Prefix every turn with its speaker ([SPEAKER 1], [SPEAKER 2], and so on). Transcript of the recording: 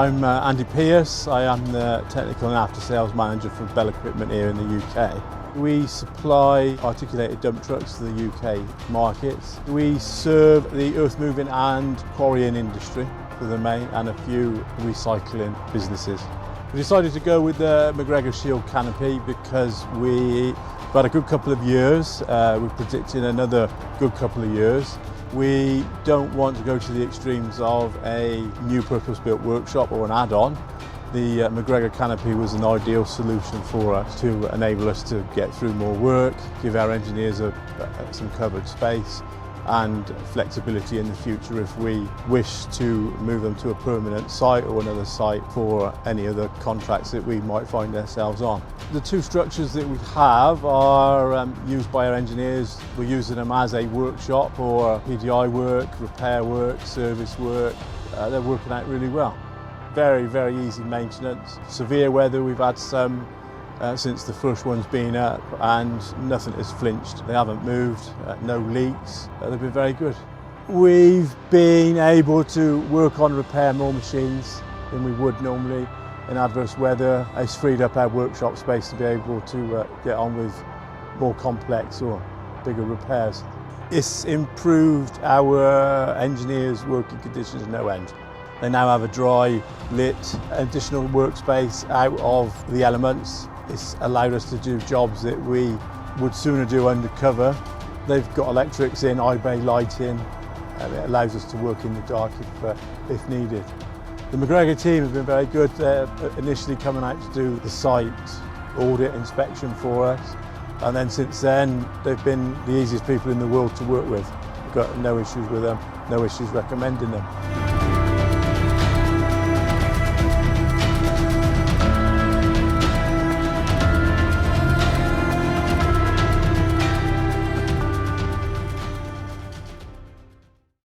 [SPEAKER 1] I'm Andy Pearce. I am the Technical and After Sales Manager for Bell Equipment here in the UK. We supply articulated dump trucks to the UK markets. We serve the earth moving and quarrying industry for the main and a few recycling businesses. We decided to go with the McGregor Shield Canopy because we've had a good couple of years. We're predicting another good couple of years. We don't want to go to the extremes of a new purpose-built workshop or an add-on. The McGregor Canopy was an ideal solution for us to enable us to get through more work, give our engineers some covered space and flexibility in the future if we wish to move them to a permanent site or another site for any other contracts that we might find ourselves on. The two structures that we have are used by our engineers. We're using them as a workshop or PDI work, repair work, service work. They're working out really well. Very, very easy maintenance. Severe weather, we've had some since the first one's been up and nothing has flinched. They haven't moved, no leaks. They've been very good. We've been able to work on repair more machines than we would normally in adverse weather. It's freed up our workshop space to be able to get on with more complex or bigger repairs. It's improved our engineers' working conditions no end. They now have a dry, lit, additional workspace out of the elements. It's allowed us to do jobs that we would sooner do undercover. They've got electrics in, high bay lighting, and it allows us to work in the dark if needed. The McGregor team has been very good. They're initially coming out to do the site audit inspection for us, and then since then they've been the easiest people in the world to work with. We've got no issues with them, no issues recommending them.